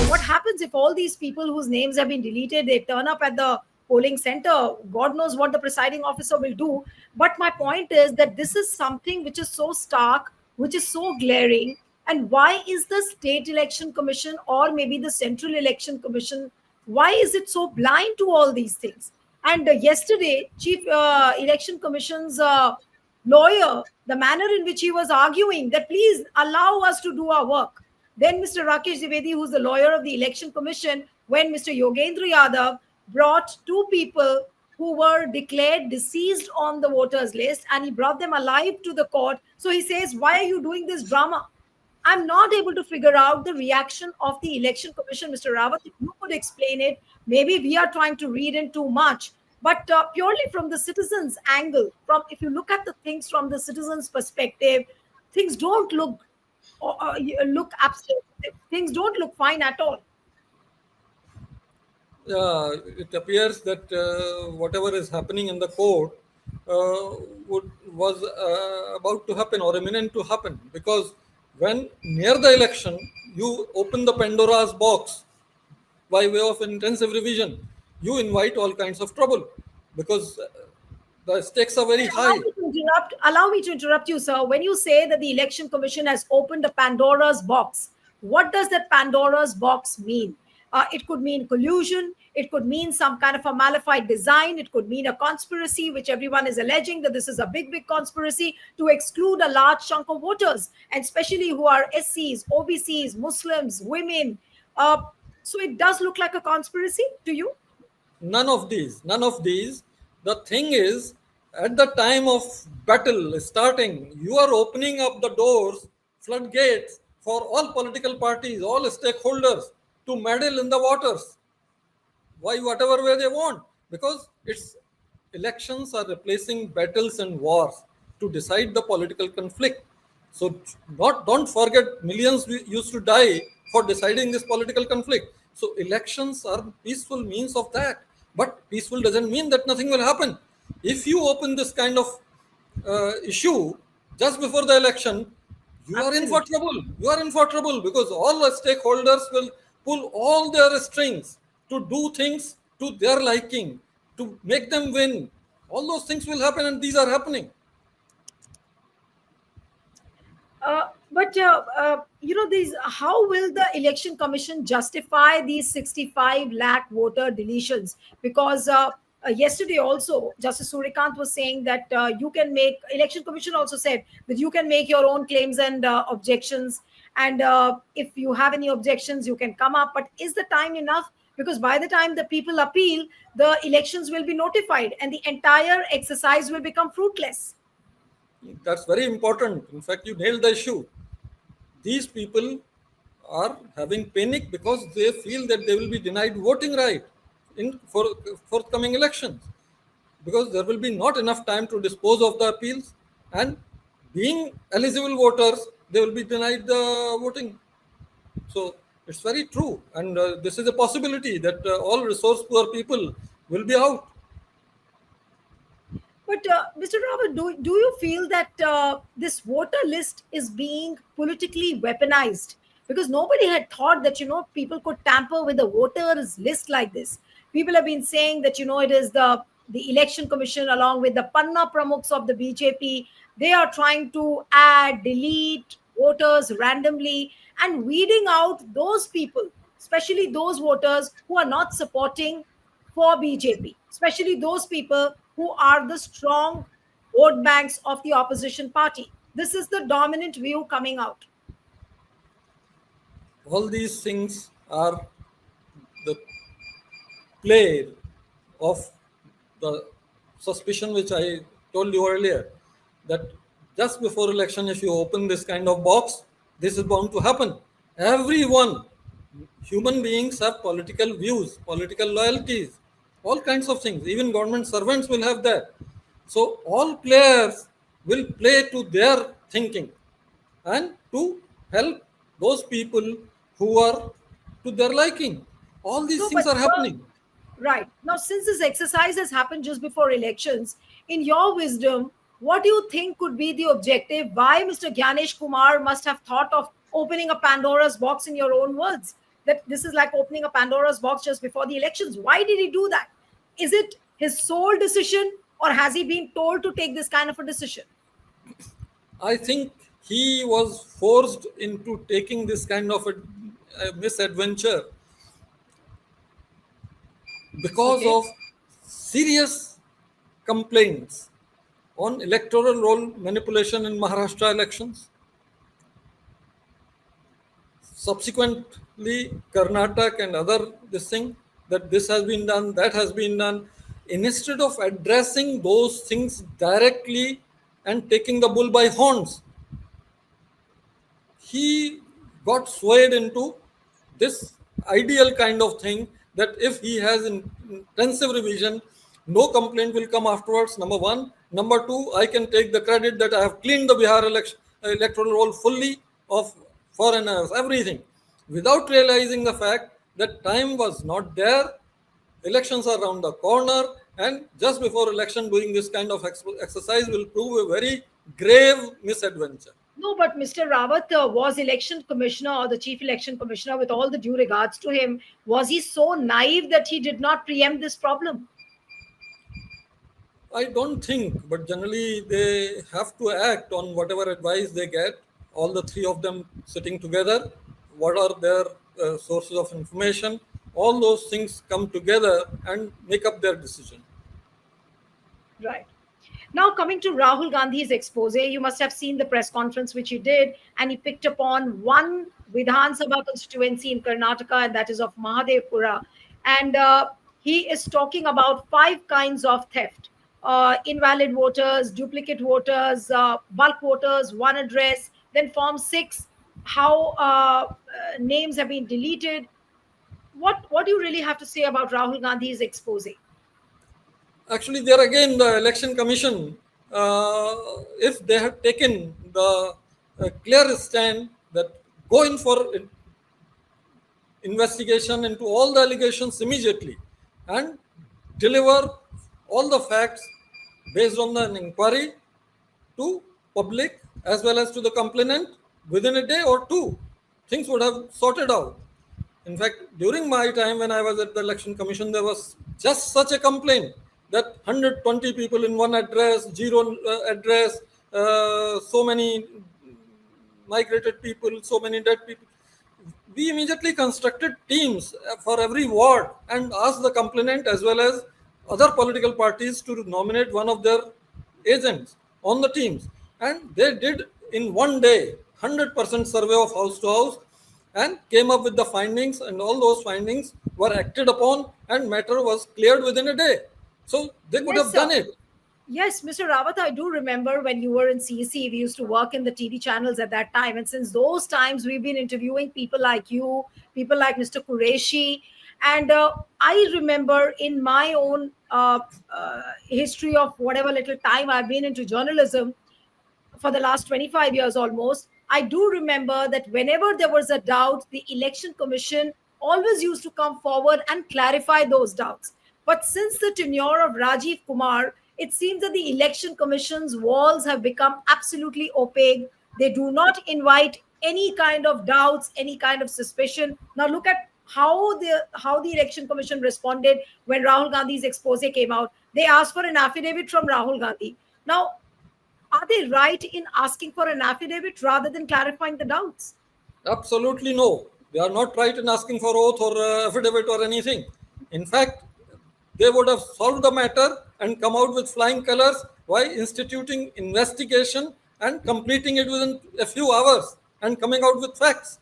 what happens if all these people whose names have been deleted, they turn up at the polling center? God knows what the presiding officer will do. But my point is that this is something which is so stark, which is so glaring. And why is the state election commission, or maybe the central election commission, why is it so blind to all these things? And yesterday, chief election commission's lawyer, the manner in which he was arguing that please allow us to do our work. Then Mr. Rakesh Dwivedi, who's the lawyer of the election commission, when Mr. Yogendra Yadav brought two people who were declared deceased on the voters list, and he brought them alive to the court. So he says, why are you doing this drama? I'm not able to figure out the reaction of the election commission. Mr. Rawat, if you could explain it, maybe we are trying to read in too much. But purely from the citizens' angle, from if you look at the things from the citizens' perspective, things don't look absolute. Things don't look fine at all. It appears that whatever is happening in the court was about to happen or imminent to happen, because when near the election you open the Pandora's box by way of intensive revision, you invite all kinds of trouble, because the stakes are very high. Allow me to interrupt you, sir. When you say that the election commission has opened a Pandora's box, what does that Pandora's box mean? It could mean collusion. It could mean some kind of a malified design. It could mean a conspiracy, which everyone is alleging that this is a big, big conspiracy to exclude a large chunk of voters, and especially who are SCs, OBCs, Muslims, women. So it does look like a conspiracy to you? None of these. The thing is, at the time of battle starting, you are opening up the doors, floodgates for all political parties, all stakeholders to meddle in the waters. Why, whatever way they want? Because it's elections are replacing battles and wars to decide the political conflict. So don't forget, millions used to die for deciding this political conflict. So elections are peaceful means of that. But peaceful doesn't mean that nothing will happen. If you open this kind of issue just before the election, you are in for trouble. You are in for trouble, because all the stakeholders will pull all their strings to do things to their liking, to make them win. All those things will happen, and these are happening. But these. How will the election commission justify these 65 lakh voter deletions? Because yesterday also, Justice Surikant was saying that you can make. Election commission also said that you can make your own claims and objections, and if you have any objections, you can come up. But is the time enough? Because by the time the people appeal, the elections will be notified, and the entire exercise will become fruitless. That's very important. In fact, you nailed the issue. These people are having panic because they feel that they will be denied voting right in forthcoming elections, because there will be not enough time to dispose of the appeals, and being eligible voters, they will be denied the voting. So it's very true, and this is a possibility that all resource poor people will be out. But Mr. Robert, do you feel that this voter list is being politically weaponized? Because nobody had thought that people could tamper with the voters list like this. People have been saying that it is the election commission along with the Panna Pramukhs of the BJP. They are trying to add, delete voters randomly and weeding out those people, especially those voters who are not supporting for BJP, especially those people who are the strong vote banks of the opposition party. This is the dominant view coming out. All these things are the play of the suspicion which I told you earlier, that just before election, if you open this kind of box, this is bound to happen. Everyone, human beings have political views, political loyalties, all kinds of things. Even government servants will have that. So all players will play to their thinking and to help those people who are to their liking. All these things are happening. Right. Now, since this exercise has happened just before elections, in your wisdom, what do you think could be the objective? Why Mr. Gyanesh Kumar must have thought of opening a Pandora's box, in your own words? that this is like opening a Pandora's box just before the elections. Why did he do that? Is it his sole decision, or has he been told to take this kind of a decision? I think he was forced into taking this kind of a misadventure because Okay. of serious complaints on electoral roll manipulation in Maharashtra elections. Subsequently, Karnataka and other this thing, that this has been done, that has been done. Instead of addressing those things directly and taking the bull by horns, he got swayed into this ideal kind of thing that if he has intensive revision, no complaint will come afterwards. Number one. Number two, I can take the credit that I have cleaned the Bihar electoral roll fully of foreigners, everything, without realizing the fact that time was not there. Elections are around the corner, and just before election, doing this kind of exercise will prove a very grave misadventure. No, but Mr. Rawat was election commissioner, or the chief election commissioner, with all the due regards to him. Was he so naive that he did not preempt this problem? I don't think, but generally they have to act on whatever advice they get. All the three of them sitting together, what are their sources of information? All those things come together and make up their decision. Right. Now, coming to Rahul Gandhi's expose, you must have seen the press conference which he did, and he picked upon one Vidhan Sabha constituency in Karnataka, and that is of Mahadevpura. And he is talking about five kinds of theft: invalid voters, duplicate voters, bulk voters, one address, then Form 6, how names have been deleted. What do you really have to say about Rahul Gandhi's expose? Actually, there again, the election commission, if they had taken the clear stand that go in for investigation into all the allegations immediately and deliver all the facts based on an inquiry to public as well as to the complainant within a day or two, things would have sorted out. In fact, during my time when I was at the election commission, there was just such a complaint that 120 people in one address, zero address, so many migrated people, so many dead people. We immediately constructed teams for every ward and asked the complainant as well as other political parties to nominate one of their agents on the teams. And they did in one day 100% survey of house to house and came up with the findings, and all those findings were acted upon and matter was cleared within a day. So they could Yes, have sir. done it. Yes, Mr. Rawat, I do remember when you were in CEC, we used to work in the TV channels at that time. And since those times, we've been interviewing people like you, people like Mr. Qureshi. And I remember in my own history of whatever little time I've been into journalism, for the last 25 years almost, I do remember that whenever there was a doubt, the election commission always used to come forward and clarify those doubts. But since the tenure of Rajiv Kumar, it seems that the election commission's walls have become absolutely opaque. They do not invite any kind of doubts, any kind of suspicion. Now look at how the election commission responded when Rahul Gandhi's expose came out. They asked for an affidavit from Rahul Gandhi. Now, are they right in asking for an affidavit rather than clarifying the doubts? Absolutely no. They are not right in asking for oath or affidavit or anything. In fact, they would have solved the matter and come out with flying colors by instituting investigation and completing it within a few hours and coming out with facts.